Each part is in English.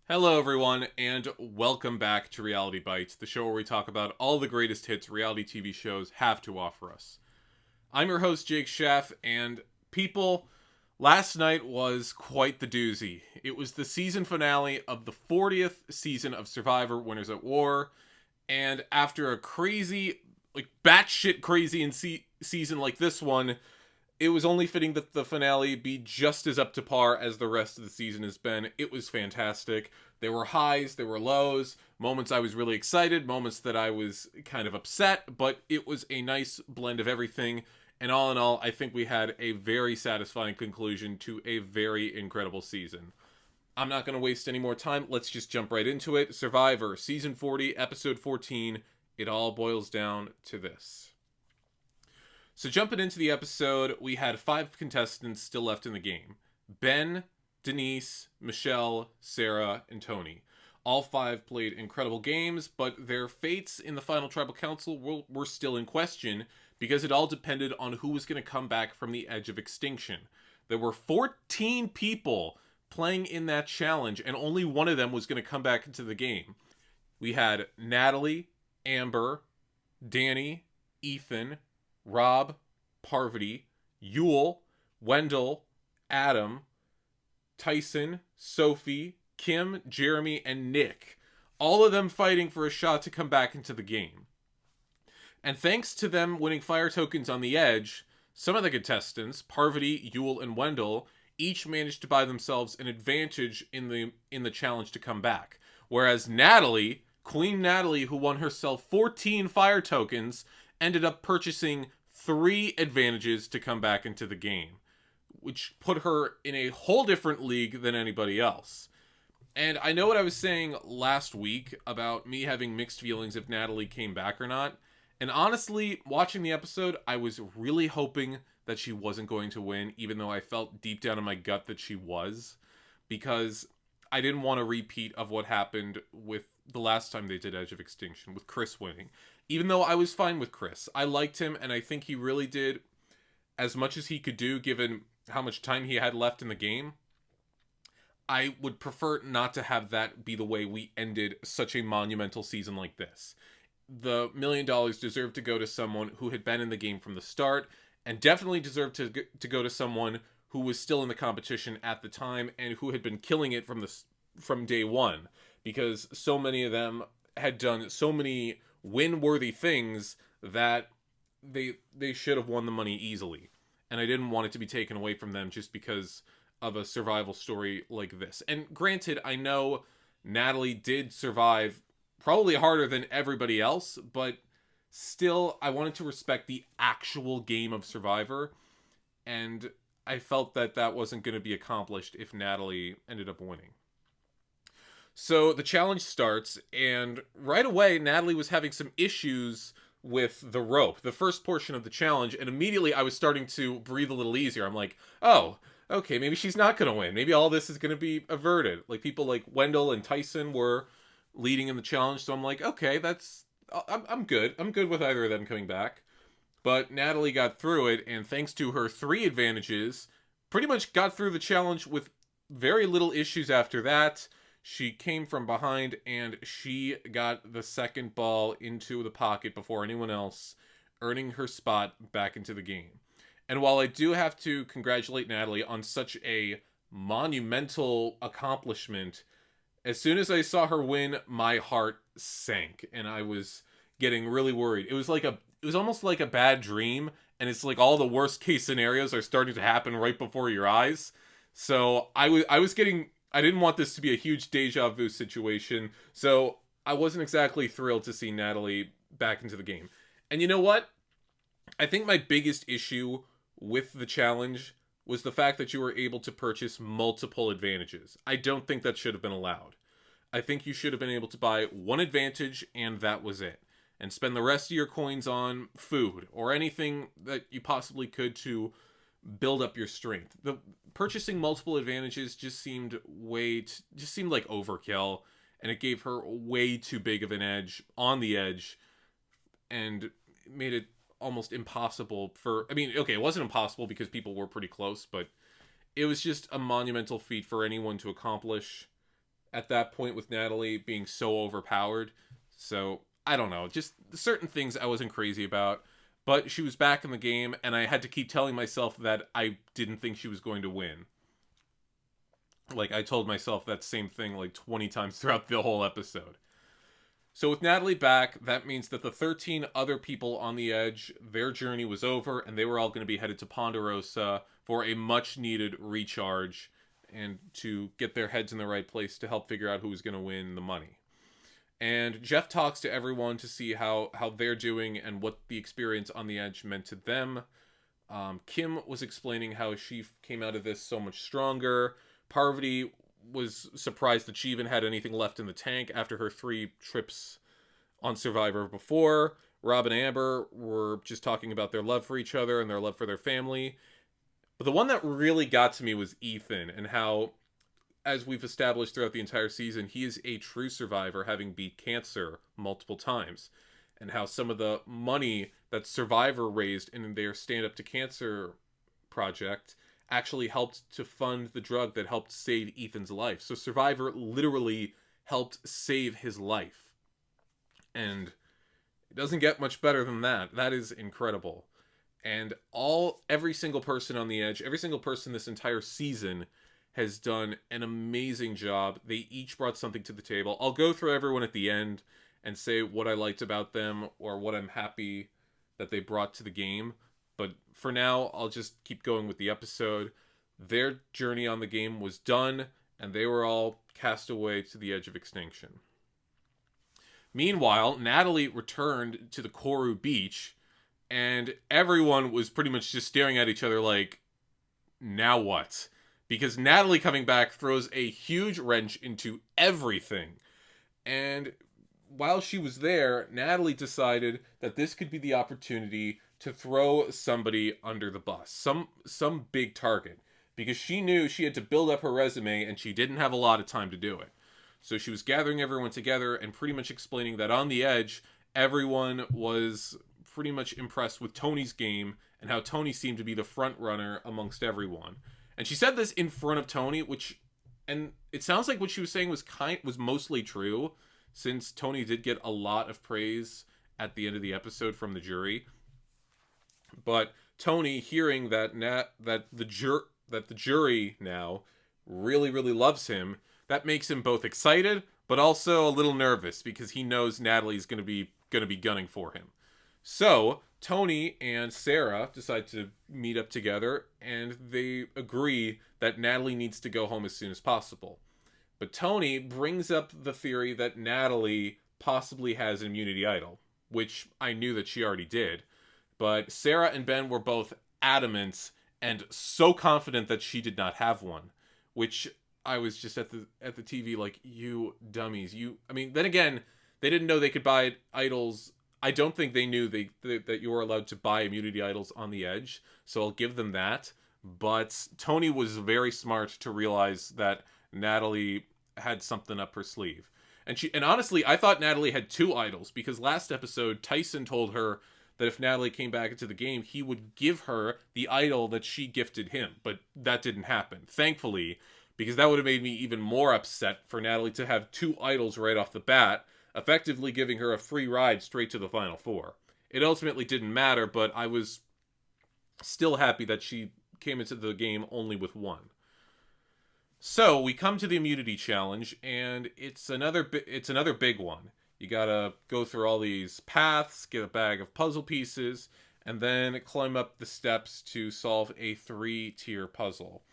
Hello, everyone, and welcome back to Reality Bites, the show where we talk about all the greatest hits reality TV shows have to offer us. I'm your host, Jake Schaff, and people, last night was quite the doozy. It was the season finale of the 40th season of Survivor Winners at War, and after a crazy, batshit crazy season like this one, it was only fitting that the finale be just as up to par as the rest of the season has been. It was fantastic. There were highs, there were lows, moments I was really excited, moments that I was kind of upset, but it was a nice blend of everything. And all in all, I think we had a very satisfying conclusion to a very incredible season. I'm not going to waste any more time. Let's just jump right into it. Survivor, Season 40, Episode 14. It all boils down to this. So jumping into the episode, we had 5 contestants still left in the game. Ben, Denise, Michelle, Sarah, and Tony. All 5 played incredible games, but their fates in the final tribal council were still in question because it all depended on who was going to come back from the edge of extinction. There were 14 people playing in that challenge, and only one of them was going to come back into the game. We had Natalie, Amber, Danny, Ethan, Rob, Parvati, Yul, Wendell, Adam, Tyson, Sophie, Kim, Jeremy, and Nick. All of them fighting for a shot to come back into the game. And thanks to them winning fire tokens on the edge, some of the contestants, Parvati, Yul, and Wendell, each managed to buy themselves an advantage in the challenge to come back. Whereas Natalie, Queen Natalie, who won herself 14 fire tokens, ended up purchasing 3 advantages to come back into the game, which put her in a whole different league than anybody else. And I know what I was saying last week about me having mixed feelings if Natalie came back or not. And honestly, watching the episode, I was really hoping that she wasn't going to win, even though I felt deep down in my gut that she was, because I didn't want a repeat of what happened with the last time they did Edge of Extinction, with Chris winning. Even though I was fine with Chris. I liked him, and I think he really did as much as he could do, given how much time he had left in the game. I would prefer not to have that be the way we ended such a monumental season like this. The $1 million deserved to go to someone who had been in the game from the start, and definitely deserved to go to someone who was still in the competition at the time and who had been killing it from day one, because so many of them had done so many win-worthy things that they should have won the money easily. And I didn't want it to be taken away from them just because of a survival story like this. And granted, I know Natalie did survive probably harder than everybody else, but still, I wanted to respect the actual game of Survivor, and I felt that that wasn't going to be accomplished if Natalie ended up winning. So the challenge starts, and right away, Natalie was having some issues with the rope, the first portion of the challenge, and immediately I was starting to breathe a little easier. I'm like, oh, okay, maybe she's not going to win. Maybe all this is going to be averted. Like, people like Wendell and Tyson were leading in the challenge, so I'm like, okay, I'm good. I'm good with either of them coming back. But Natalie got through it, and thanks to her 3 advantages, pretty much got through the challenge with very little issues after that. She came from behind, and she got the second ball into the pocket before anyone else, earning her spot back into the game. And while I do have to congratulate Natalie on such a monumental accomplishment, as soon as I saw her win, my heart sank, and I was getting really worried. It was almost like a bad dream, and it's like all the worst case scenarios are starting to happen right before your eyes. So I didn't want this to be a huge deja vu situation, so I wasn't exactly thrilled to see Natalie back into the game. And you know what? I think my biggest issue with the challenge was the fact that you were able to purchase multiple advantages. I don't think that should have been allowed. I think you should have been able to buy one advantage and that was it. And spend the rest of your coins on food or anything that you possibly could to build up your strength. The purchasing multiple advantages just seemed like overkill, and it gave her way too big of an edge on the edge and made it almost impossible for, I mean, okay, it wasn't impossible because people were pretty close, but it was just a monumental feat for anyone to accomplish at that point with Natalie being so overpowered. So, I don't know. Just certain things I wasn't crazy about. But she was back in the game, and I had to keep telling myself that I didn't think she was going to win. Like, I told myself that same thing like 20 times throughout the whole episode. So with Natalie back, that means that the 13 other people on the edge, their journey was over, and they were all going to be headed to Ponderosa for a much-needed recharge and to get their heads in the right place to help figure out who was going to win the money. And Jeff talks to everyone to see how they're doing and what the experience on the edge meant to them. Kim was explaining how she came out of this so much stronger. Parvati was surprised that she even had anything left in the tank after her 3 trips on Survivor before. Rob and Amber were just talking about their love for each other and their love for their family. But the one that really got to me was Ethan, and how, as we've established throughout the entire season, he is a true survivor, having beat cancer multiple times. And how some of the money that Survivor raised in their Stand Up to Cancer project actually helped to fund the drug that helped save Ethan's life. So Survivor literally helped save his life. And it doesn't get much better than that. That is incredible. And every single person on the edge, every single person this entire season has done an amazing job. They each brought something to the table. I'll go through everyone at the end and say what I liked about them or what I'm happy that they brought to the game. But for now, I'll just keep going with the episode. Their journey on the game was done, and they were all cast away to the edge of extinction. Meanwhile, Natalie returned to the Koru beach, and everyone was pretty much just staring at each other like, now what? Because Natalie coming back throws a huge wrench into everything. And while she was there, Natalie decided that this could be the opportunity to throw somebody under the bus. Some big target. Because she knew she had to build up her resume, and she didn't have a lot of time to do it. So she was gathering everyone together and pretty much explaining that on the edge, everyone was pretty much impressed with Tony's game and how Tony seemed to be the front runner amongst everyone. And she said this in front of Tony, and it sounds like what she was saying was mostly true, since Tony did get a lot of praise at the end of the episode from the jury. But Tony, hearing that the jury now really, really loves him, that makes him both excited but also a little nervous because he knows Natalie's going to be gunning for him. So Tony and Sarah decide to meet up together, and they agree that Natalie needs to go home as soon as possible. But Tony brings up the theory that Natalie possibly has an immunity idol, which I knew that she already did. But Sarah and Ben were both adamant and so confident that she did not have one, which I was just at the TV like, you dummies. Then again, they didn't know they could buy idols. I don't think they knew that you were allowed to buy immunity idols on the edge, so I'll give them that. But Tony was very smart to realize that Natalie had something up her sleeve. And honestly, I thought Natalie had 2 idols, because last episode, Tyson told her that if Natalie came back into the game, he would give her the idol that she gifted him. But that didn't happen, thankfully, because that would have made me even more upset for Natalie to have 2 idols right off the bat, effectively giving her a free ride straight to the Final Four. It ultimately didn't matter, but I was still happy that she came into the game only with 1. So we come to the immunity challenge, and it's another big one. You gotta go through all these paths, get a bag of puzzle pieces, and then climb up the steps to solve a 3-tier puzzle.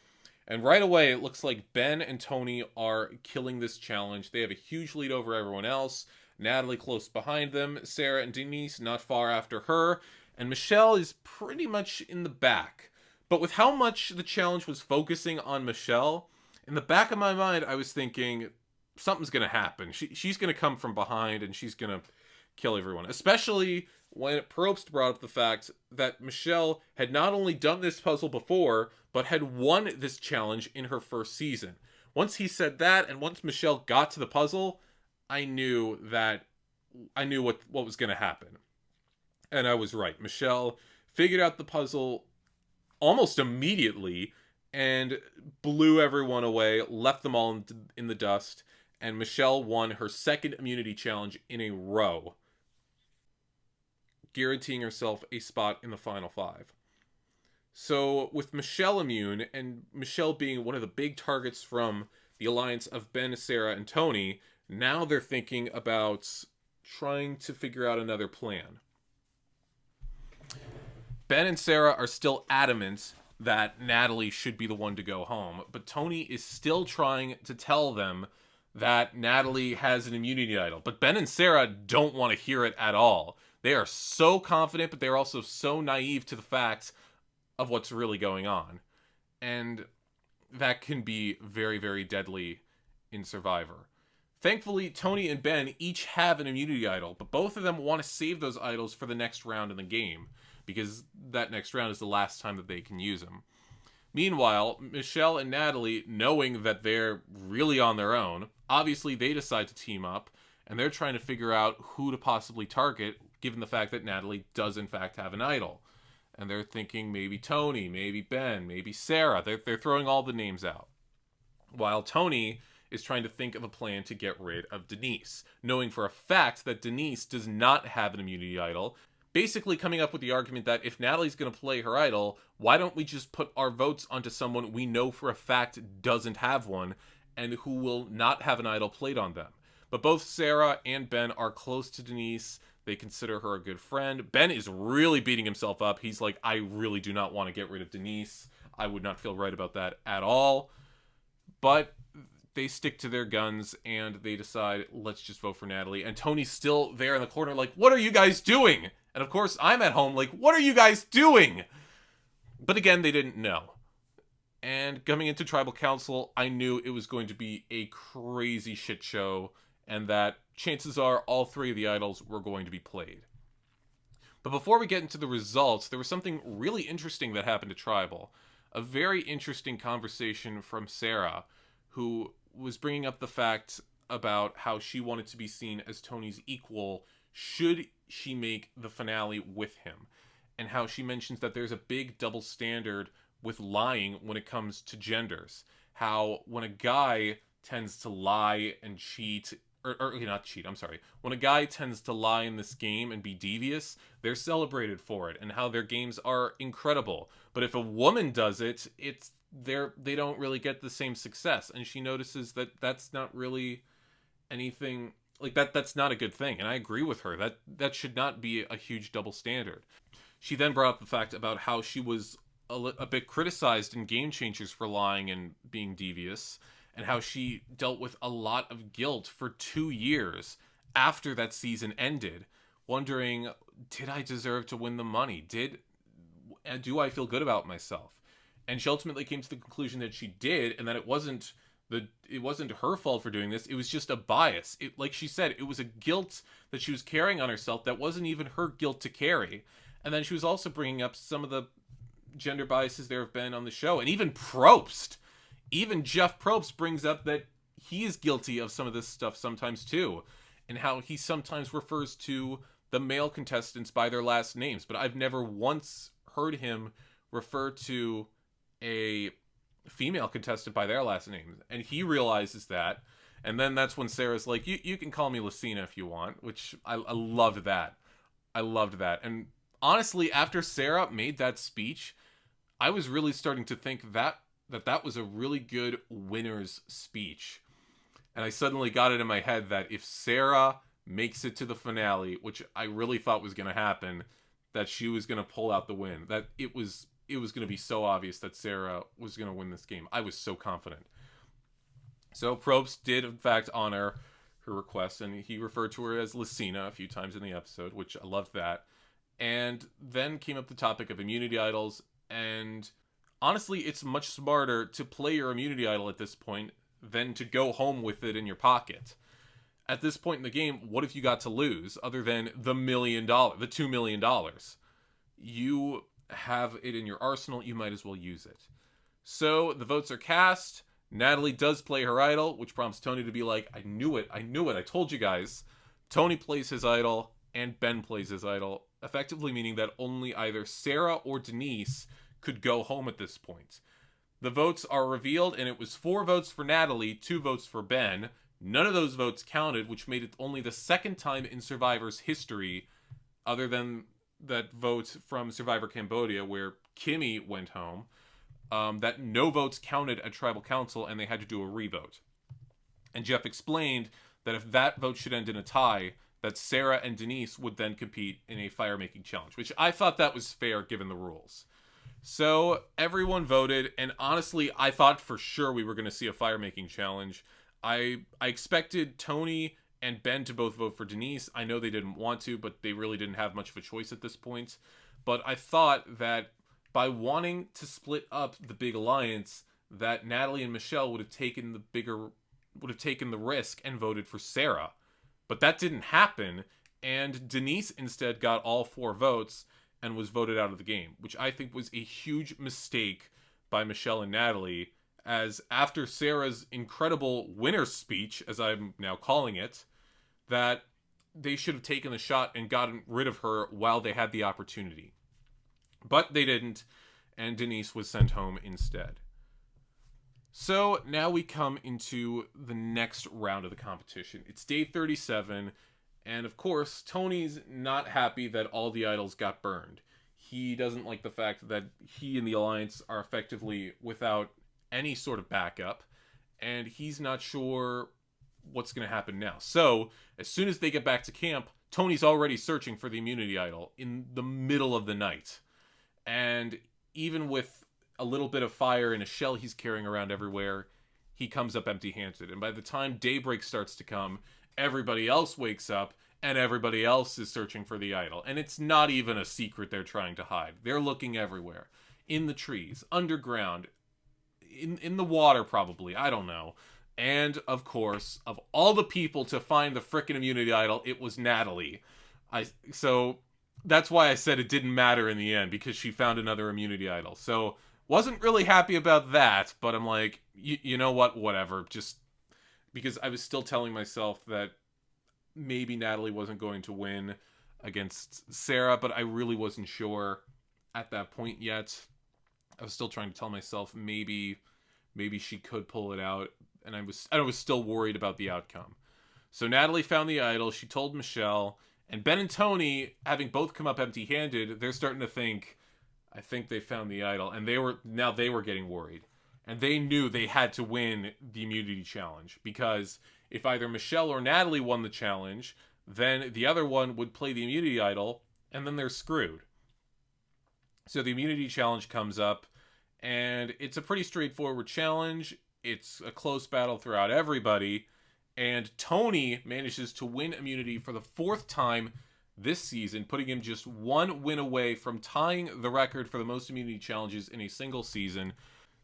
And right away, it looks like Ben and Tony are killing this challenge. They have a huge lead over everyone else. Natalie close behind them. Sarah and Denise not far after her. And Michelle is pretty much in the back. But with how much the challenge was focusing on Michelle, in the back of my mind, I was thinking, something's going to happen. She's going to come from behind, and she's going to kill everyone. Especially when Probst brought up the fact that Michelle had not only done this puzzle before, but had won this challenge in her first season. Once he said that, and once Michelle got to the puzzle, I knew what was going to happen. And I was right. Michelle figured out the puzzle almost immediately and blew everyone away, left them all in the dust, and Michelle won her second immunity challenge in a row, guaranteeing herself a spot in the final 5. So with Michelle immune, and Michelle being one of the big targets from the alliance of Ben, Sarah, and Tony, now they're thinking about trying to figure out another plan. Ben and Sarah are still adamant that Natalie should be the one to go home, but Tony is still trying to tell them that Natalie has an immunity idol. But Ben and Sarah don't want to hear it at all. They are so confident, but they're also so naive to the facts of what's really going on. And that can be very, very deadly in Survivor. Thankfully, Tony and Ben each have an immunity idol, but both of them want to save those idols for the next round in the game, because that next round is the last time that they can use them. Meanwhile, Michelle and Natalie, knowing that they're really on their own, obviously they decide to team up, and they're trying to figure out who to possibly target, given the fact that Natalie does in fact have an idol. And they're thinking maybe Tony, maybe Ben, maybe Sarah. They're throwing all the names out. While Tony is trying to think of a plan to get rid of Denise, knowing for a fact that Denise does not have an immunity idol, basically coming up with the argument that if Natalie's going to play her idol, why don't we just put our votes onto someone we know for a fact doesn't have one, and who will not have an idol played on them. But both Sarah and Ben are close to Denise. They consider her a good friend. Ben is really beating himself up. He's like, I really do not want to get rid of Denise. I would not feel right about that at all. But they stick to their guns, and they decide, let's just vote for Natalie. And Tony's still there in the corner like, what are you guys doing? And of course, I'm at home like, what are you guys doing? But again, they didn't know. And coming into Tribal Council, I knew it was going to be a crazy shit show, and that chances are all 3 of the idols were going to be played. But before we get into the results, there was something really interesting that happened to Tribal. A very interesting conversation from Sarah, who was bringing up the fact about how she wanted to be seen as Tony's equal should she make the finale with him, and how she mentions that there's a big double standard with lying when it comes to genders. How when a guy tends to lie and cheat, or not cheat, I'm sorry. When a guy tends to lie in this game and be devious, they're celebrated for it, and how their games are incredible. But if a woman does it, they don't really get the same success. And she notices that that's not really anything like that. That's not a good thing. And I agree with her. That should not be a huge double standard. She then brought up the fact about how she was a bit criticized in Game Changers for lying and being devious, and how she dealt with a lot of guilt for 2 years after that season ended, wondering, did I deserve to win the money? Do I feel good about myself? And she ultimately came to the conclusion that she did, and that it wasn't her fault for doing this. It was just a bias. Like she said, it was a guilt that she was carrying on herself that wasn't even her guilt to carry. And then she was also bringing up some of the gender biases there have been on the show. And even Probst, even Jeff Probst brings up that he is guilty of some of this stuff sometimes too. And how he sometimes refers to the male contestants by their last names. But I've never once heard him refer to a female contestant by their last names. And he realizes that. And then that's when Sarah's like, you can call me Lucina if you want, which I loved that. I loved that. And honestly, after Sarah made that speech, I was really starting to think that was a really good winner's speech. And I suddenly got it in my head that if Sarah makes it to the finale, which I really thought was going to happen, that she was going to pull out the win. That it was going to be so obvious that Sarah was going to win this game. I was so confident. So Probst did, in fact, honor her request, and he referred to her as Lucina a few times in the episode, which I loved that. And then came up the topic of immunity idols, and honestly, it's much smarter to play your immunity idol at this point than to go home with it in your pocket. At this point in the game, what have you got to lose other than the $2 million? You have it in your arsenal, you might as well use it. So the votes are cast. Natalie does play her idol, which prompts Tony to be like, I knew it, I told you guys. Tony plays his idol, and Ben plays his idol, effectively meaning that only either Sarah or Denise could go home at this point. The votes are revealed, and it was 4 votes for Natalie, 2 votes for Ben. None of those votes counted, which made it only the second time in Survivor's history, other than that vote from Survivor Cambodia where Kimmy went home, that no votes counted at Tribal Council and they had to do a revote. And Jeff explained that if that vote should end in a tie, that Sarah and Denise would then compete in a fire-making challenge, which I thought that was fair given the rules. So everyone voted, and honestly, I thought for sure we were going to see a fire-making challenge. I expected Tony and Ben to both vote for Denise. I know they didn't want to, but they really didn't have much of a choice at this point. But I thought that by wanting to split up the big alliance, that Natalie and Michelle would have taken the risk and voted for Sarah. But that didn't happen, and Denise instead got all 4 votes and was voted out of the game, which I think was a huge mistake by Michelle and Natalie, as after Sarah's incredible winner's speech, as I'm now calling it, that they should have taken the shot and gotten rid of her while they had the opportunity. But they didn't, and Denise was sent home instead. So now we come into the next round of the competition. It's day 37, and of course, Tony's not happy that all the idols got burned. He doesn't like the fact that he and the Alliance are effectively without any sort of backup, and he's not sure what's going to happen now. So, as soon as they get back to camp, Tony's already searching for the immunity idol in the middle of the night. And even with a little bit of fire in a shell he's carrying around everywhere, he comes up empty-handed. And by the time daybreak starts to come, everybody else wakes up, and everybody else is searching for the idol. And it's not even a secret they're trying to hide. They're looking everywhere. In the trees, underground, in the water probably, I don't know. And, of course, of all the people to find the frickin' immunity idol, it was Natalie. So that's why I said it didn't matter in the end, because she found another immunity idol. So, wasn't really happy about that, but I'm like, you know what, whatever. Just because I was still telling myself that maybe Natalie wasn't going to win against Sarah, but I really wasn't sure at that point yet. I was still trying to tell myself maybe she could pull it out, and I was still worried about the outcome. So Natalie found the idol, she told Michelle, and Ben and Tony, having both come up empty-handed, they're starting to think, I think they found the idol, and they were getting worried. And they knew they had to win the immunity challenge, because if either Michelle or Natalie won the challenge, then the other one would play the immunity idol, and then they're screwed. So the immunity challenge comes up, and it's a pretty straightforward challenge. It's a close battle throughout everybody, and Tony manages to win immunity for the 4th time this season, putting him just 1 win away from tying the record for the most immunity challenges in a single season.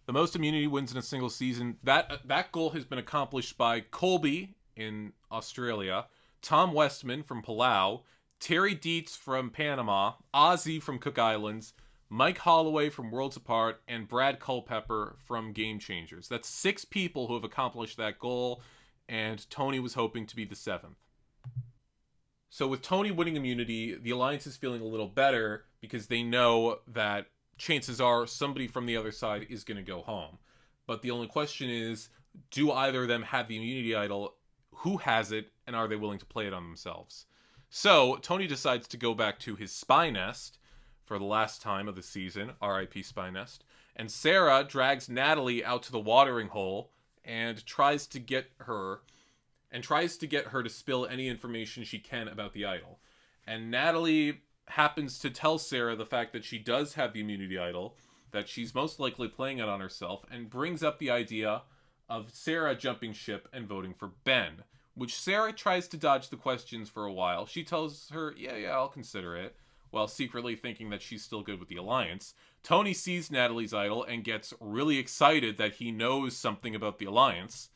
The most immunity wins in a single season, that goal has been accomplished by Colby in Australia, Tom Westman from Palau, Terry Dietz from Panama, Ozzy from Cook Islands, Mike Holloway from Worlds Apart, and Brad Culpepper from Game Changers. That's 6 people who have accomplished that goal, and Tony was hoping to be the 7th. So with Tony winning immunity, the Alliance is feeling a little better because they know that chances are somebody from the other side is going to go home. But the only question is, do either of them have the immunity idol? Who has it? And are they willing to play it on themselves? So Tony decides to go back to his SpyNest for the last time of the season, R.I.P. SpyNest. And Sarah drags Natalie out to the watering hole and tries to get her to spill any information she can about the idol. And Natalie happens to tell Sarah the fact that she does have the immunity idol, that she's most likely playing it on herself, and brings up the idea of Sarah jumping ship and voting for Ben, which Sarah tries to dodge the questions for a while. She tells her, yeah, I'll consider it, while secretly thinking that she's still good with the Alliance. Tony sees Natalie's idol and gets really excited that he knows something about the Alliance.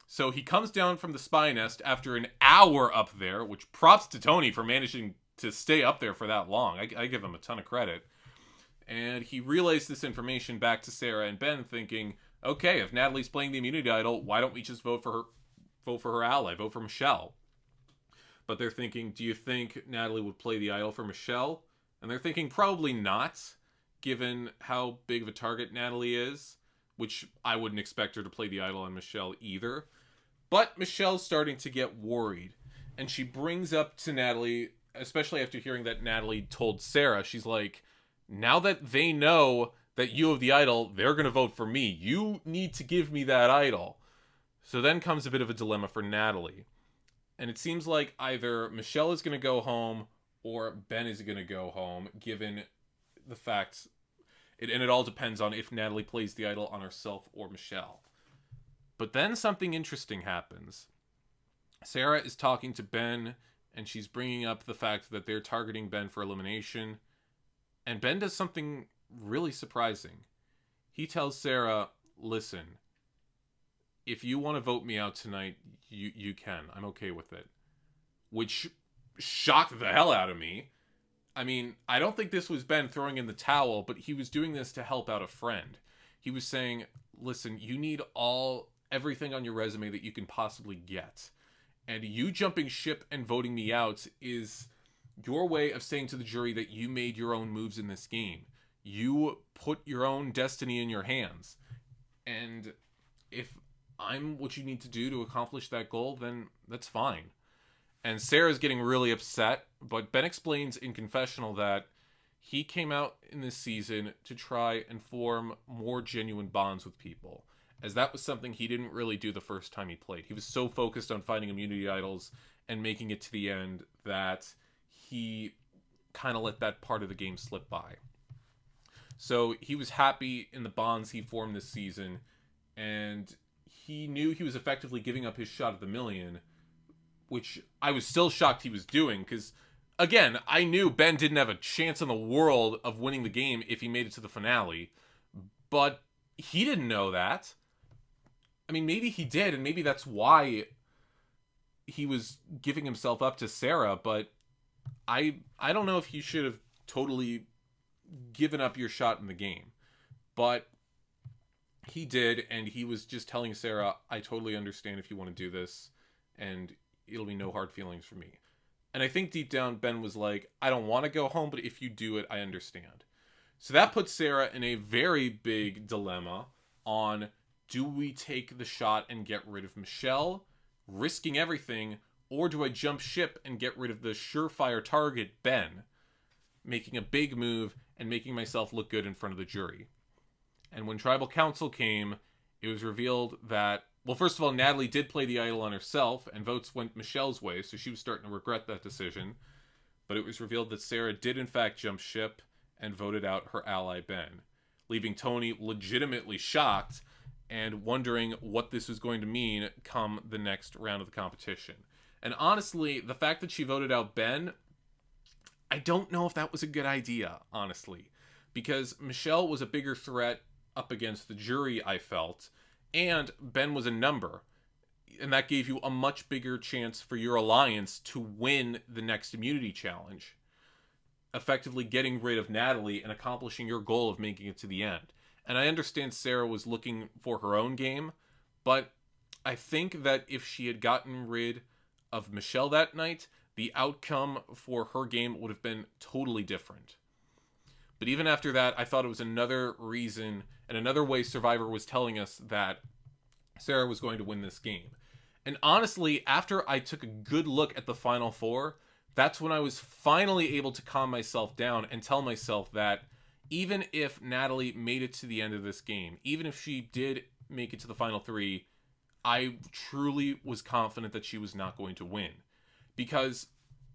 So he comes down from the SpyNest after an hour up there, which props to Tony for managing to stay up there for that long. I give him a ton of credit. And he relays this information back to Sarah and Ben, thinking, okay, if Natalie's playing the immunity idol, why don't we just vote for her ally, vote for Michelle? But they're thinking, do you think Natalie would play the idol for Michelle? And they're thinking probably not, given how big of a target Natalie is, which I wouldn't expect her to play the idol on Michelle either. But Michelle's starting to get worried, and she brings up to Natalie, especially after hearing that Natalie told Sarah, she's like, now that they know that you have the idol, they're going to vote for me. You need to give me that idol. So then comes a bit of a dilemma for Natalie. And it seems like either Michelle is going to go home or Ben is going to go home, given the fact... and it all depends on if Natalie plays the idol on herself or Michelle. But then something interesting happens. Sarah is talking to Ben, and she's bringing up the fact that they're targeting Ben for elimination. And Ben does something really surprising. He tells Sarah, listen, if you want to vote me out tonight, you can. I'm okay with it. Which shocked the hell out of me. I mean, I don't think this was Ben throwing in the towel, but he was doing this to help out a friend. He was saying, listen, you need everything on your resume that you can possibly get. And you jumping ship and voting me out is your way of saying to the jury that you made your own moves in this game. You put your own destiny in your hands. And if I'm what you need to do to accomplish that goal, then that's fine. And Sarah's getting really upset, but Ben explains in confessional that he came out in this season to try and form more genuine bonds with people, as that was something he didn't really do the first time he played. He was so focused on finding immunity idols and making it to the end that he kind of let that part of the game slip by. So he was happy in the bonds he formed this season, and he knew he was effectively giving up his shot at the million, which I was still shocked he was doing, because, again, I knew Ben didn't have a chance in the world of winning the game if he made it to the finale, but he didn't know that. I mean, maybe he did, and maybe that's why he was giving himself up to Sarah, but I don't know if you should have totally given up your shot in the game. But he did, and he was just telling Sarah, I totally understand if you want to do this, and it'll be no hard feelings for me. And I think deep down, Ben was like, I don't want to go home, but if you do it, I understand. So that puts Sarah in a very big dilemma on, do we take the shot and get rid of Michelle, risking everything, or do I jump ship and get rid of the surefire target, Ben, making a big move and making myself look good in front of the jury? And when Tribal Council came, it was revealed that, well, first of all, Natalie did play the idol on herself, and votes went Michelle's way, so she was starting to regret that decision. But it was revealed that Sarah did in fact jump ship and voted out her ally Ben, leaving Tony legitimately shocked and wondering what this was going to mean come the next round of the competition. And honestly, the fact that she voted out Ben, I don't know if that was a good idea, honestly, because Michelle was a bigger threat up against the jury, I felt, and Ben was a number, and that gave you a much bigger chance for your alliance to win the next immunity challenge, effectively getting rid of Natalie and accomplishing your goal of making it to the end. And I understand Sarah was looking for her own game, but I think that if she had gotten rid of Michelle that night, the outcome for her game would have been totally different. But even after that, I thought it was another reason and another way Survivor was telling us that Sarah was going to win this game. And honestly, after I took a good look at the Final Four, that's when I was finally able to calm myself down and tell myself that even if Natalie made it to the end of this game, even if she did make it to the final three, I truly was confident that she was not going to win. Because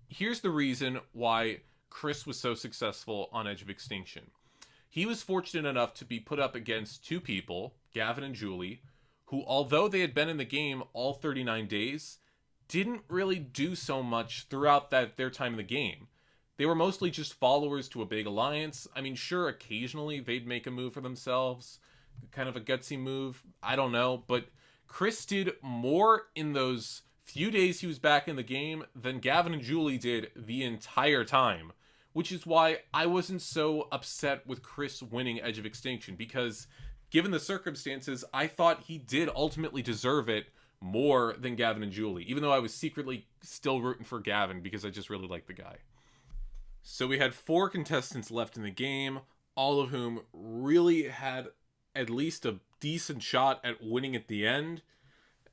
here's the reason why Chris was so successful on Edge of Extinction. He was fortunate enough to be put up against two people, Gavin and Julie, who, although they had been in the game all 39 days, didn't really do so much throughout their time in the game. They were mostly just followers to a big alliance. I mean, sure, occasionally they'd make a move for themselves, kind of a gutsy move, I don't know, but Chris did more in those few days he was back in the game than Gavin and Julie did the entire time, which is why I wasn't so upset with Chris winning Edge of Extinction, because given the circumstances, I thought he did ultimately deserve it more than Gavin and Julie, even though I was secretly still rooting for Gavin because I just really liked the guy. So we had 4 contestants left in the game, all of whom really had at least a decent shot at winning at the end.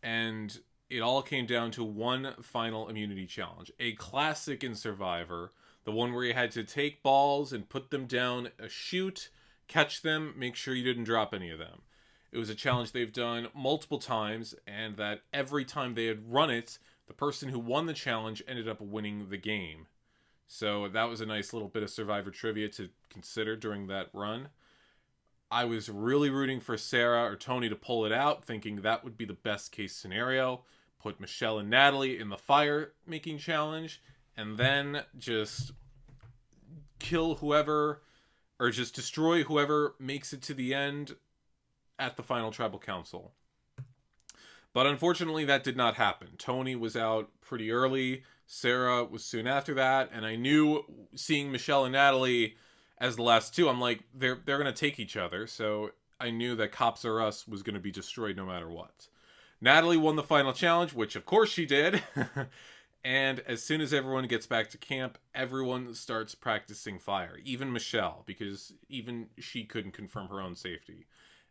And it all came down to one final immunity challenge. A classic in Survivor. The one where you had to take balls and put them down a chute, catch them, make sure you didn't drop any of them. It was a challenge they've done multiple times, and that every time they had run it, the person who won the challenge ended up winning the game. So that was a nice little bit of Survivor trivia to consider during that run. I was really rooting for Sarah or Tony to pull it out, thinking that would be the best case scenario. Put Michelle and Natalie in the fire making challenge, and then just kill whoever, or just destroy whoever makes it to the end at the final tribal council. But unfortunately, that did not happen. Tony was out pretty early. Sarah was soon after that, and I knew, seeing Michelle and Natalie as the last two, I'm like, they're going to take each other, so I knew that Cops R Us was going to be destroyed no matter what. Natalie won the final challenge, which of course she did. And as soon as everyone gets back to camp, everyone starts practicing fire. Even Michelle, because even she couldn't confirm her own safety.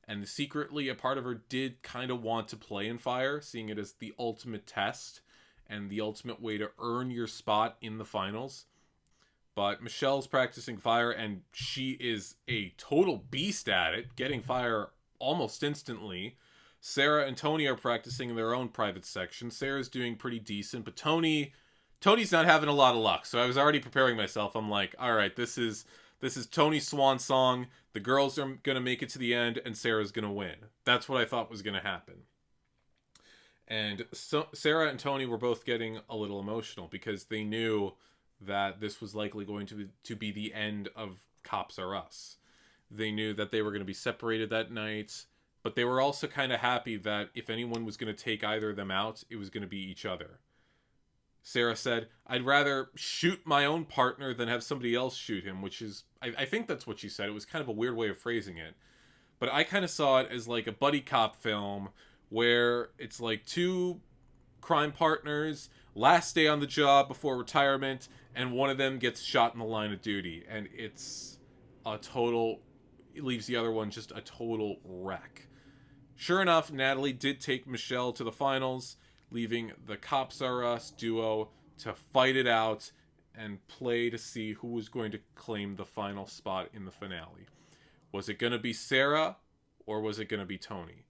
And secretly, a part of her did kind of want to play in fire, seeing it as the ultimate test and the ultimate way to earn your spot in the finals. But Michelle's practicing fire, and she is a total beast at it, getting fire almost instantly. Sarah and Tony are practicing in their own private section. Sarah's doing pretty decent, but Tony's not having a lot of luck. So I was already preparing myself. I'm like, all right, this is Tony's swan song. The girls are going to make it to the end, and Sarah's going to win. That's what I thought was going to happen. And so Sarah and Tony were both getting a little emotional because they knew that this was likely going to be the end of Cops R Us. They knew that they were going to be separated that night, but they were also kind of happy that if anyone was going to take either of them out, it was going to be each other. Sarah said, "I'd rather shoot my own partner than have somebody else shoot him," which is, I think that's what she said. It was kind of a weird way of phrasing it. But I kind of saw it as like a buddy cop film where it's like two crime partners, last day on the job before retirement, and one of them gets shot in the line of duty. And it leaves the other one just a total wreck. Sure enough, Natalie did take Michelle to the finals, leaving the Cops R Us duo to fight it out and play to see who was going to claim the final spot in the finale. Was it going to be Sarah, or was it going to be Tony?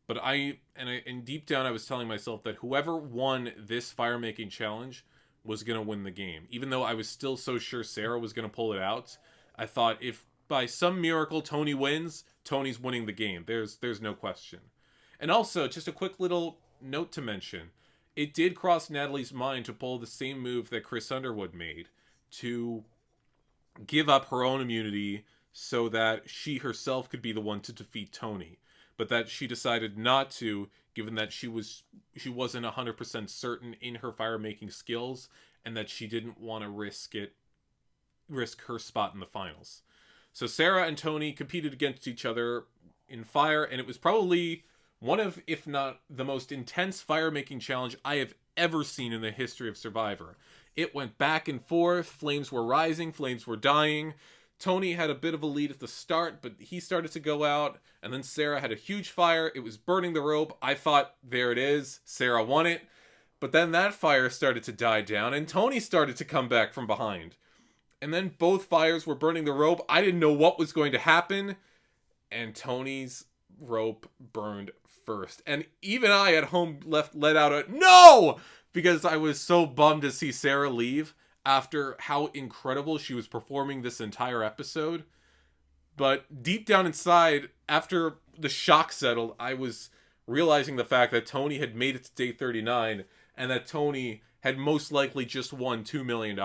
But and deep down I was telling myself that whoever won this fire-making challenge was going to win the game. Even though I was still so sure Sarah was going to pull it out, I thought if by some miracle Tony wins, Tony's winning the game. There's no question. And also, just a quick little note to mention, it did cross Natalie's mind to pull the same move that Chris Underwood made, to give up her own immunity so that she herself could be the one to defeat Tony. But that she decided not to, given that she wasn't 100% certain in her fire-making skills, and that she didn't want to risk her spot in the finals. So Sarah and Tony competed against each other in fire, and it was probably one of, if not the most intense fire-making challenge I have ever seen in the history of Survivor. It went back and forth, flames were rising, flames were dying. Tony had a bit of a lead at the start, but he started to go out, and then Sarah had a huge fire. It was burning the rope. I thought, there it is, Sarah won it. But then that fire started to die down, and Tony started to come back from behind. And then both fires were burning the rope. I didn't know what was going to happen, and Tony's rope burned first. And even I at home let out a no, because I was so bummed to see Sarah leave after how incredible she was performing this entire episode. But deep down inside, after the shock settled, I was realizing the fact that Tony had made it to day 39, and that Tony had most likely just won $2 million.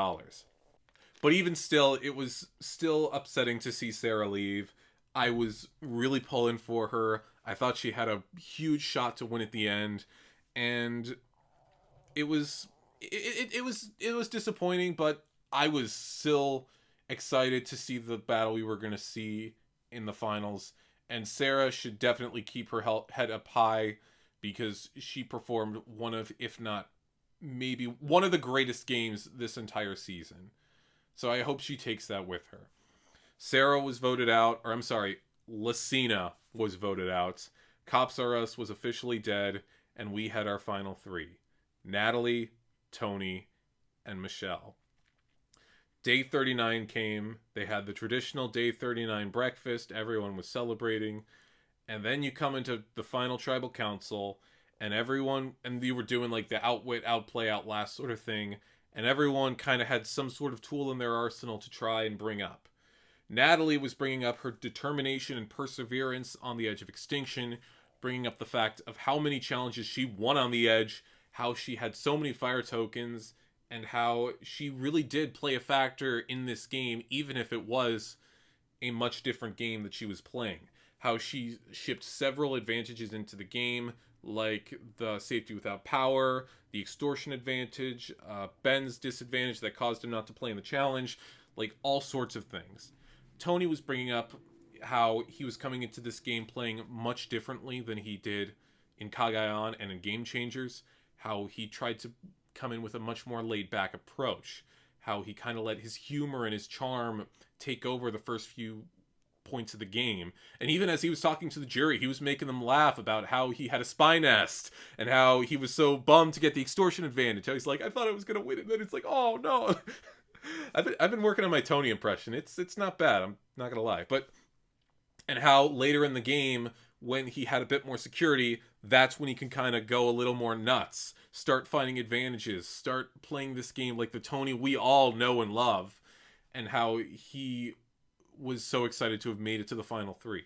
But even still, it was still upsetting to see Sarah leave. I was really pulling for her. I thought she had a huge shot to win at the end, and it was disappointing, but I was still excited to see the battle we were going to see in the finals. And Sarah should definitely keep her head up high, because she performed one of, if not maybe one of the greatest games this entire season. So I hope she takes that with her. Sarah was voted out, Lacina was voted out. Cops R Us was officially dead, and we had our final three: Natalie, Tony, and Michelle. Day 39 came. They had the traditional Day 39 breakfast. Everyone was celebrating. And then you come into the final tribal council, and you were doing like the outwit, outplay, outlast sort of thing. And everyone kind of had some sort of tool in their arsenal to try and bring up. Natalie was bringing up her determination and perseverance on the edge of extinction, bringing up the fact of how many challenges she won on the edge, how she had so many fire tokens, and how she really did play a factor in this game, even if it was a much different game that she was playing. How she shipped several advantages into the game, like the safety without power, the extortion advantage, Ben's disadvantage that caused him not to play in the challenge, like all sorts of things. Tony was bringing up how he was coming into this game playing much differently than he did in Kagayan and in Game Changers, how he tried to come in with a much more laid-back approach, how he kind of let his humor and his charm take over the first few points of the game. And even as he was talking to the jury, he was making them laugh about how he had a SpyNest and how he was so bummed to get the extortion advantage. How he's like, I thought I was going to win it. And then it's like, oh no. I've been working on my Tony impression. It's not bad. I'm not going to lie. And how later in the game, when he had a bit more security, that's when he can kind of go a little more nuts, start finding advantages, start playing this game like the Tony we all know and love, and how he was so excited to have made it to the final three.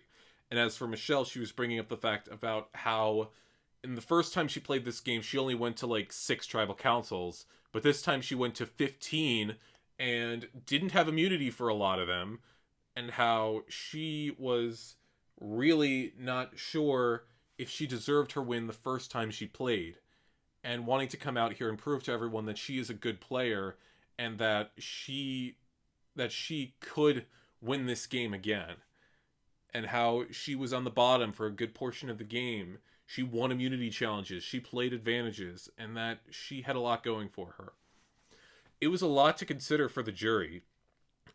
And as for Michelle, she was bringing up the fact about how in the first time she played this game, she only went to like 6 tribal councils, but this time she went to 15 and didn't have immunity for a lot of them, and how she was really not sure if she deserved her win the first time she played, and wanting to come out here and prove to everyone that she is a good player and that she could win this game again. And how she was on the bottom for a good portion of the game. She won immunity challenges, she played advantages, and that she had a lot going for her. It was a lot to consider for the jury,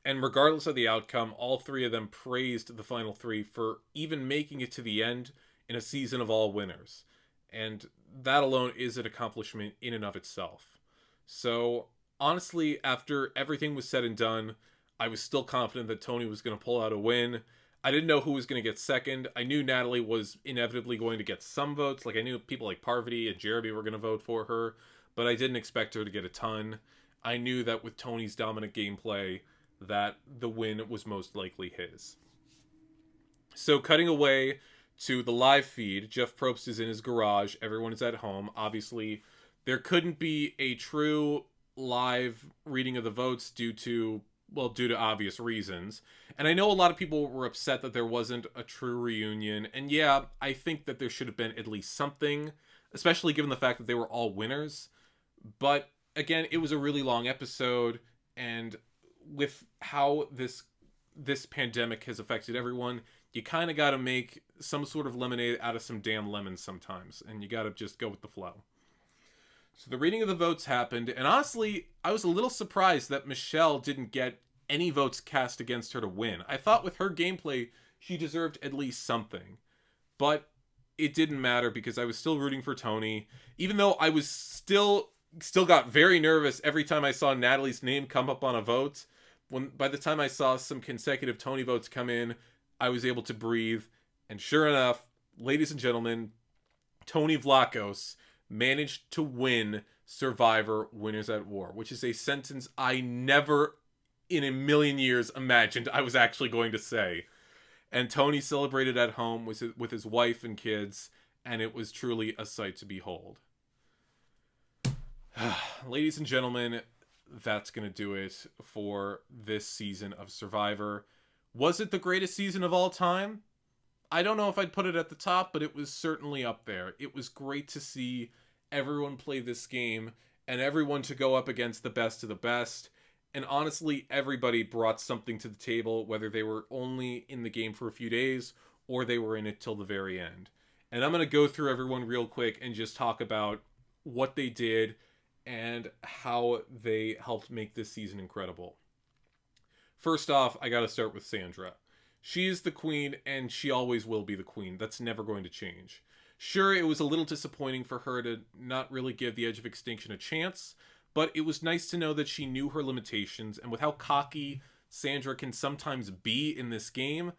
and regardless of the outcome, all 3 of them praised the final 3 for even making it to the end in a season of all winners. And that alone is an accomplishment in and of itself. So, honestly, after everything was said and done, I was still confident that Tony was going to pull out a win. I didn't know who was going to get second. I knew Natalie was inevitably going to get some votes. Like, I knew people like Parvati and Jeremy were going to vote for her, but I didn't expect her to get a ton. I knew that with Tony's dominant gameplay, that the win was most likely his. So, cutting away to the live feed, Jeff Probst is in his garage. Everyone is at home. Obviously, there couldn't be a true live reading of the votes due to obvious reasons. And I know a lot of people were upset that there wasn't a true reunion. And yeah, I think that there should have been at least something, especially given the fact that they were all winners. But again, it was a really long episode, and with how this pandemic has affected everyone, you kind of got to make some sort of lemonade out of some damn lemons sometimes, and you got to just go with the flow. So the reading of the votes happened, and honestly, I was a little surprised that Michelle didn't get any votes cast against her to win. I thought with her gameplay, she deserved at least something. But it didn't matter because I was still rooting for Tony, even though I was still got very nervous every time I saw Natalie's name come up on a vote. By the time I saw some consecutive Tony votes come in, I was able to breathe. And sure enough, ladies and gentlemen, Tony Vlachos managed to win Survivor Winners at War, which is a sentence I never in a million years imagined I was actually going to say. And Tony celebrated at home with his wife and kids, and it was truly a sight to behold. Ladies and gentlemen, that's going to do it for this season of Survivor. Was it the greatest season of all time? I don't know if I'd put it at the top, but it was certainly up there. It was great to see everyone play this game and everyone to go up against the best of the best. And honestly, everybody brought something to the table, whether they were only in the game for a few days or they were in it till the very end. And I'm going to go through everyone real quick and just talk about what they did and how they helped make this season incredible. First off, I got to start with Sandra. She is the queen, and she always will be the queen. That's never going to change. Sure, it was a little disappointing for her to not really give the Edge of Extinction a chance, but it was nice to know that she knew her limitations, and with how cocky Sandra can sometimes be in this game,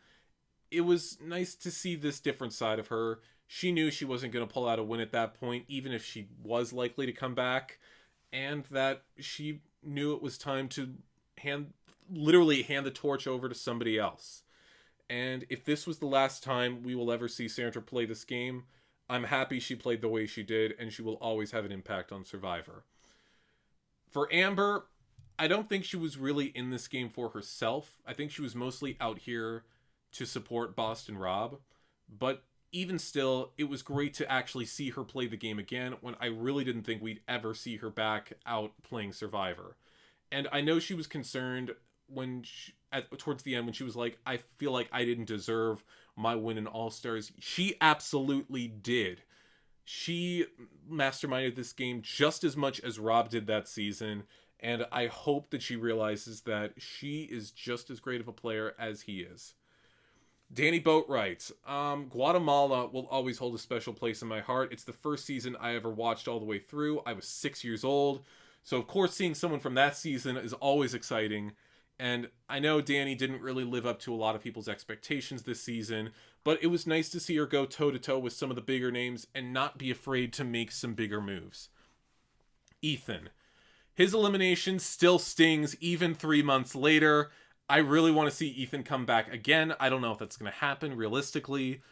it was nice to see this different side of her. She knew she wasn't going to pull out a win at that point, even if she was likely to come back, and that she knew it was time to literally hand the torch over to somebody else. And if this was the last time we will ever see Sandra play this game, I'm happy she played the way she did, and she will always have an impact on Survivor. For Amber, I don't think she was really in this game for herself. I think she was mostly out here to support Boston Rob. But even still, it was great to actually see her play the game again when I really didn't think we'd ever see her back out playing Survivor. And I know she was concerned when towards the end when she was like, I feel like I didn't deserve my win in All-Stars. She absolutely did. She masterminded this game just as much as Rob did that season, and I hope that she realizes that she is just as great of a player as he is. Danny Boatwright. Guatemala will always hold a special place in my heart. It's the first season I ever watched all the way through. I was 6 years old, so of course seeing someone from that season is always exciting. And I know Danny didn't really live up to a lot of people's expectations this season, but it was nice to see her go toe-to-toe with some of the bigger names and not be afraid to make some bigger moves. Ethan. His elimination still stings even 3 months later. I really want to see Ethan come back again. I don't know if that's going to happen realistically,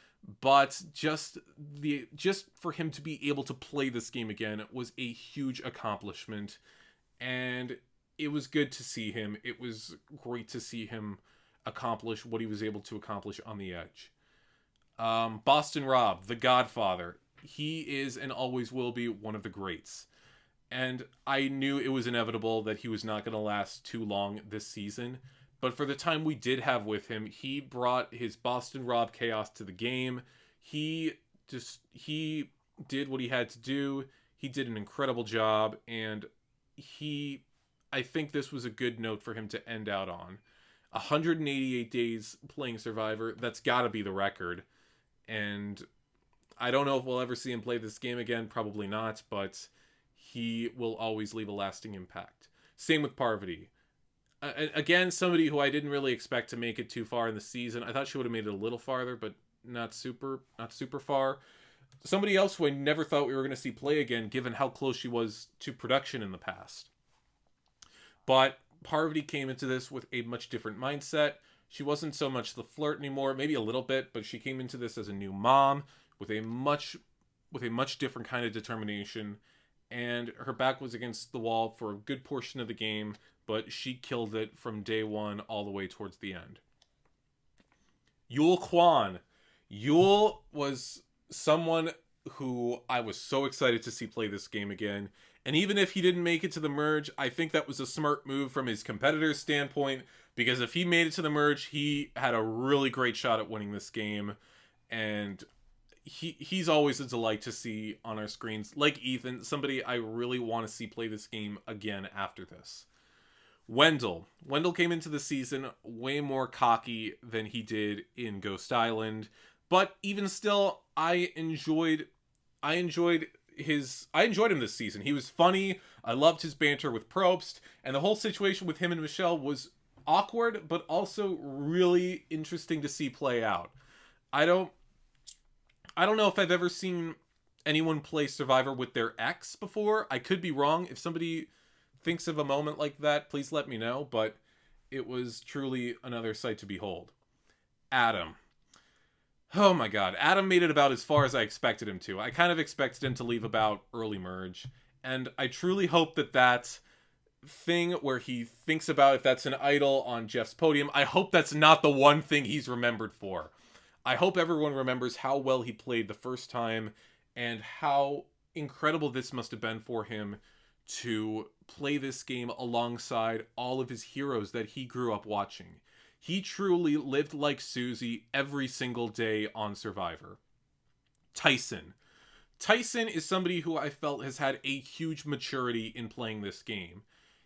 but just for him to be able to play this game again was a huge accomplishment, and it was good to see him. It was great to see him accomplish what he was able to accomplish on the Edge. Boston Rob, the Godfather. He is and always will be one of the greats. And I knew it was inevitable that he was not going to last too long this season. But for the time we did have with him, he brought his Boston Rob chaos to the game. He did what he had to do. He did an incredible job, and I think this was a good note for him to end out on. 188 days playing Survivor, that's got to be the record. And I don't know if we'll ever see him play this game again, probably not, but he will always leave a lasting impact. Same with Parvati. Again, somebody who I didn't really expect to make it too far in the season. I thought she would have made it a little farther, but not super far. Somebody else who I never thought we were going to see play again, given how close she was to production in the past. But Parvati came into this with a much different mindset. She wasn't so much the flirt anymore, maybe a little bit, but she came into this as a new mom with a much different kind of determination, and her back was against the wall for a good portion of the game, but she killed it from day one all the way towards the end. Yul Kwan. Yul was someone who I was so excited to see play this game again. And even if he didn't make it to the merge, I think that was a smart move from his competitor's standpoint, because if he made it to the merge, he had a really great shot at winning this game. And he's always a delight to see on our screens. Like Ethan, somebody I really want to see play this game again after this. Wendell came into the season way more cocky than he did in Ghost Island, but even still, I enjoyed him this season. He was funny. I loved his banter with Probst, and the whole situation with him and Michelle was awkward, but also really interesting to see play out. I don't know if I've ever seen anyone play Survivor with their ex before. I could be wrong. If somebody thinks of a moment like that, please let me know, but it was truly another sight to behold. Adam. Oh my god, Adam made it about as far as I expected him to. I kind of expected him to leave about early merge, and I truly hope that thing where he thinks about if that's an idol on Jeff's podium, I hope that's not the one thing he's remembered for. I hope everyone remembers how well he played the first time, and how incredible this must have been for him to play this game alongside all of his heroes that he grew up watching. He truly lived like Susie every single day on Survivor. Tyson. Tyson is somebody who I felt has had a huge maturity in playing this game.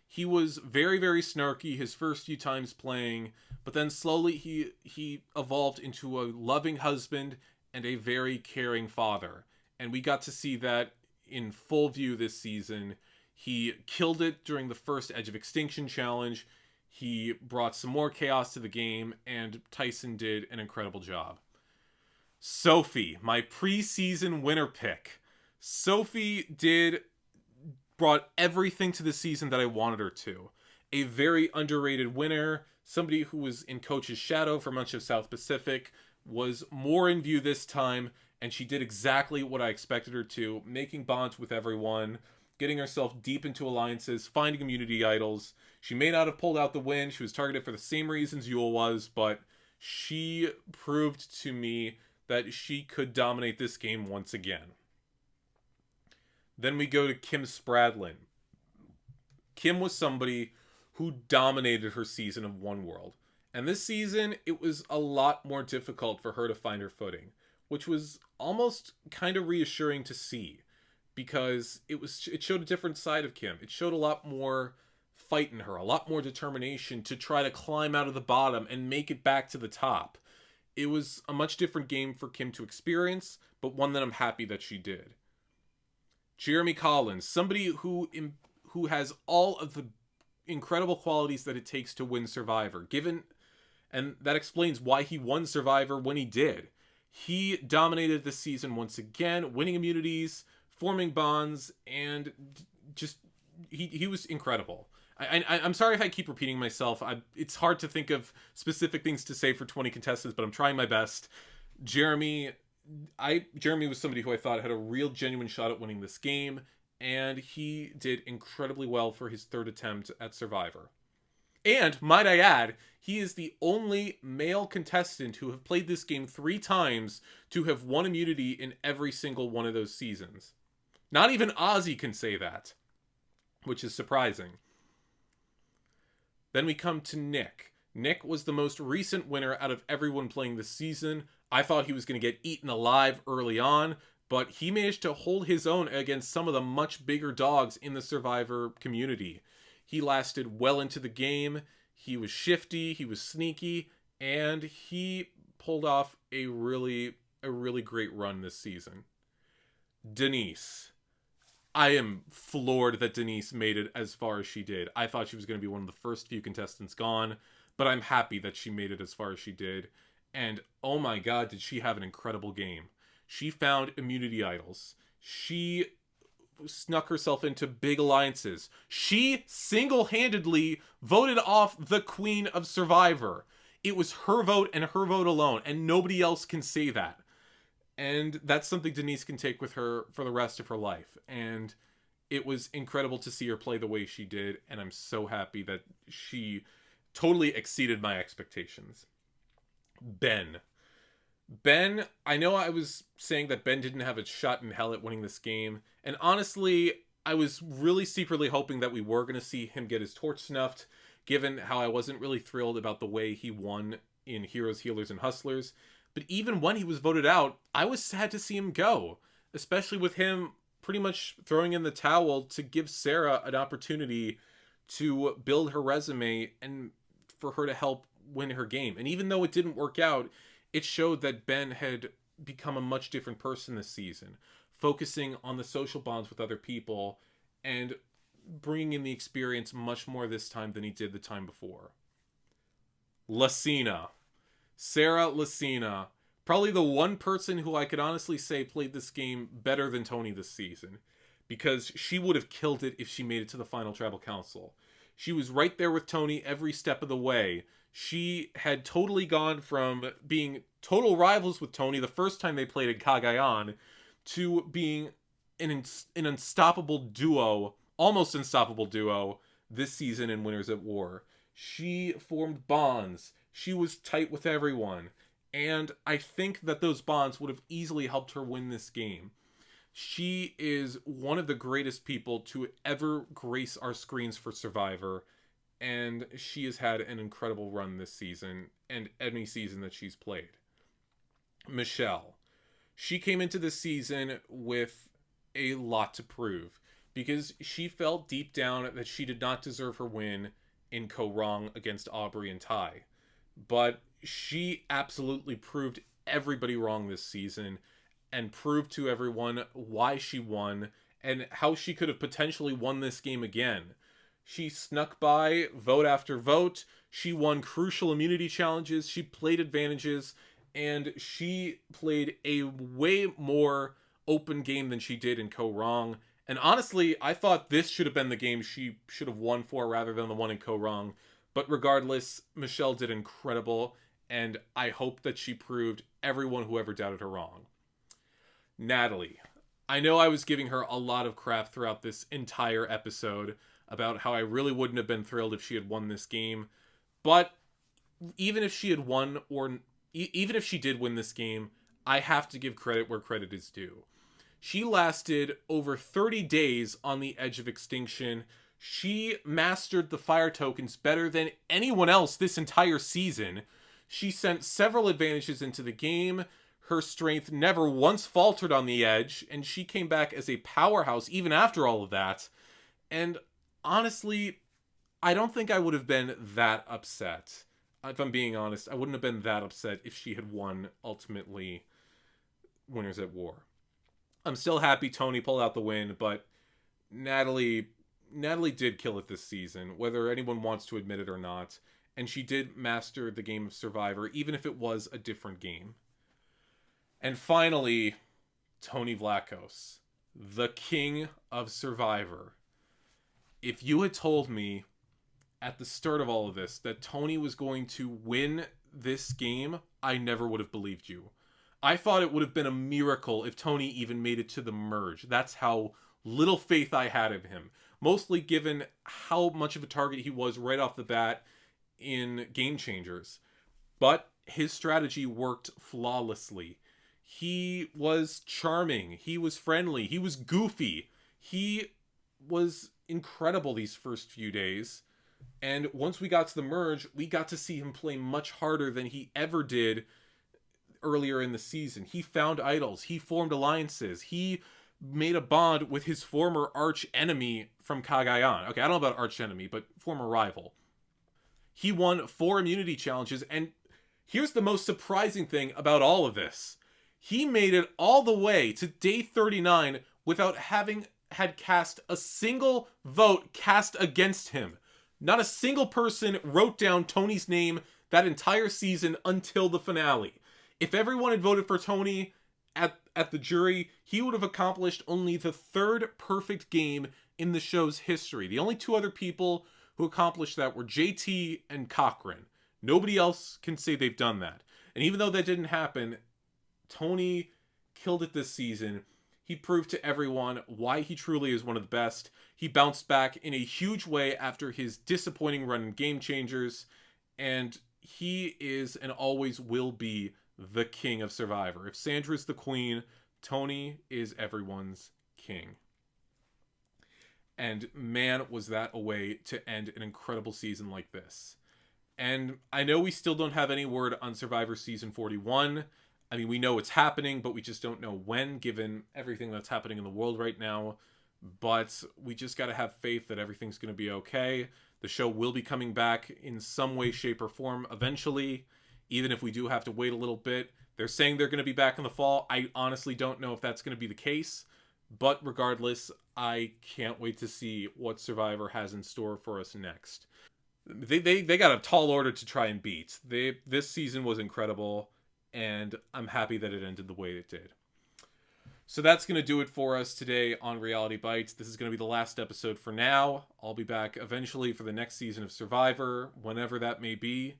He was very, very snarky his first few times playing, but then slowly he evolved into a loving husband and a very caring father. And we got to see that in full view this season. He killed it during the first Edge of Extinction challenge. He brought some more chaos to the game, and Tyson did an incredible job. Sophie, my preseason winner pick. Sophie brought everything to the season that I wanted her to. A very underrated winner, somebody who was in Coach's shadow for much of South Pacific, was more in view this time, and she did exactly what I expected her to, making bonds with everyone, getting herself deep into alliances, finding immunity idols. She may not have pulled out the win. She was targeted for the same reasons Yule was, but she proved to me that she could dominate this game once again. Then we go to Kim Spradlin. Kim was somebody who dominated her season of One World. And this season, it was a lot more difficult for her to find her footing, which was almost kind of reassuring to see, because it showed a different side of Kim. It showed a lot more fight in her, a lot more determination to try to climb out of the bottom and make it back to the top. It was a much different game for Kim to experience, but one that I'm happy that she did. Jeremy Collins, somebody who has all of the incredible qualities that it takes to win Survivor, and that explains why he won Survivor when he did. He dominated this season once again, winning immunities, forming bonds, and just he was incredible. I'm sorry if I keep repeating myself. It's hard to think of specific things to say for 20 contestants, but I'm trying my best. Jeremy was somebody who I thought had a real genuine shot at winning this game, and he did incredibly well for his third attempt at Survivor. And, might I add, he is the only male contestant who have played this game 3 times to have won immunity in every single one of those seasons. Not even Ozzy can say that, which is surprising. Then we come to Nick. Nick was the most recent winner out of everyone playing this season. I thought he was going to get eaten alive early on, but he managed to hold his own against some of the much bigger dogs in the Survivor community. He lasted well into the game. He was shifty, he was sneaky, and he pulled off a really great run this season. Denise. I am floored that Denise made it as far as she did. I thought she was going to be one of the first few contestants gone, but I'm happy that she made it as far as she did. And oh my god, did she have an incredible game. She found immunity idols. She snuck herself into big alliances. She single-handedly voted off the Queen of Survivor. It was her vote and her vote alone, and nobody else can say that. And that's something Denise can take with her for the rest of her life. And it was incredible to see her play the way she did, and I'm so happy that she totally exceeded my expectations. Ben, I know I was saying that Ben didn't have a shot in hell at winning this game, and honestly, I was really secretly hoping that we were going to see him get his torch snuffed, given how I wasn't really thrilled about the way he won in Heroes, Healers, and Hustlers. But even when he was voted out, I was sad to see him go, especially with him pretty much throwing in the towel to give Sarah an opportunity to build her resume and for her to help win her game. And even though it didn't work out, it showed that Ben had become a much different person this season, focusing on the social bonds with other people and bringing in the experience much more this time than he did the time before. Lacina. Sarah Lacina, probably the one person who I could honestly say played this game better than Tony this season, because she would have killed it if she made it to the final Tribal Council. She was right there with Tony every step of the way. She had totally gone from being total rivals with Tony the first time they played at Cagayan to being an unstoppable duo, almost unstoppable duo, this season in Winners at War. She formed bonds. She was tight with everyone. And I think that those bonds would have easily helped her win this game. She is one of the greatest people to ever grace our screens for Survivor. And she has had an incredible run this season and any season that she's played. Michelle. She came into this season with a lot to prove, because she felt deep down that she did not deserve her win in Co-Wrong against Aubrey and Ty. But she absolutely proved everybody wrong this season, and prove to everyone why she won and how she could have potentially won this game again. She snuck by vote after vote. She won crucial immunity challenges. She played advantages. And she played a way more open game than she did in Ko Wrong. And honestly, I thought this should have been the game she should have won for rather than the one in Ko Wrong. But regardless, Michelle did incredible. And I hope that she proved everyone who ever doubted her wrong. Natalie. I know I was giving her a lot of crap throughout this entire episode about how I really wouldn't have been thrilled if she had won this game. But even if she had won, or even if she did win this game, I have to give credit where credit is due. She lasted over 30 days on the edge of extinction. She mastered the fire tokens better than anyone else this entire season. She sent several advantages into the game. Her strength never once faltered on the edge, and she came back as a powerhouse even after all of that. And honestly, I don't think I would have been that upset. If I'm being honest, I wouldn't have been that upset if she had won, ultimately, Winners at War. I'm still happy Tony pulled out the win, but Natalie did kill it this season, whether anyone wants to admit it or not. And she did master the game of Survivor, even if it was a different game. And finally, Tony Vlachos, the king of Survivor. If you had told me at the start of all of this that Tony was going to win this game, I never would have believed you. I thought it would have been a miracle if Tony even made it to the merge. That's how little faith I had of him. Mostly given how much of a target he was right off the bat in Game Changers. But his strategy worked flawlessly. He was charming. He was friendly. He was goofy. He was incredible these first few days. And once we got to the merge, we got to see him play much harder than he ever did earlier in the season. He found idols. He formed alliances. He made a bond with his former arch enemy from Cagayan. Okay, I don't know about arch enemy, but former rival. He won 4 immunity challenges, and here's the most surprising thing about all of this. He made it all the way to day 39 without having had cast a single vote cast against him. Not a single person wrote down Tony's name that entire season until the finale. If everyone had voted for Tony at the jury, he would have accomplished only the 3rd perfect game in the show's history. The only 2 other people who accomplished that were JT and Cochran. Nobody else can say they've done that. And even though that didn't happen, Tony killed it this season. He proved to everyone why he truly is one of the best. He bounced back in a huge way after his disappointing run in Game Changers. And he is and always will be the king of Survivor. If Sandra's the queen, Tony is everyone's king. And man, was that a way to end an incredible season like this. And I know we still don't have any word on Survivor Season 41. I mean, we know it's happening, but we just don't know when, given everything that's happening in the world right now. But we just got to have faith that everything's going to be okay. The show will be coming back in some way, shape, or form eventually, even if we do have to wait a little bit. They're saying they're going to be back in the fall. I honestly don't know if that's going to be the case. But regardless, I can't wait to see what Survivor has in store for us next. They got a tall order to try and beat. This season was incredible, and I'm happy that it ended the way it did. So that's going to do it for us today on Reality Bites. This is going to be the last episode for now. I'll be back eventually for the next season of Survivor, whenever that may be.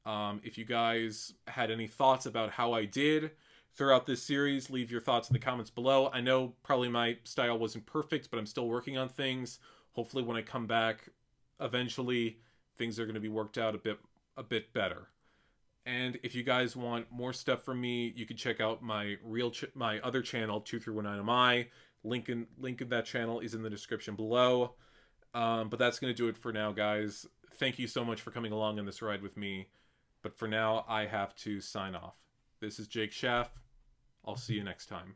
If you guys had any thoughts about how I did throughout this series, leave your thoughts in the comments below. I know probably my style wasn't perfect, but I'm still working on things. Hopefully when I come back eventually, things are going to be worked out a bit better. And if you guys want more stuff from me, you can check out my my other channel, 2319MI. Link in that channel is in the description below. But that's going to do it for now, guys. Thank you so much for coming along on this ride with me. But for now, I have to sign off. This is Jake Schaff. I'll see you next time.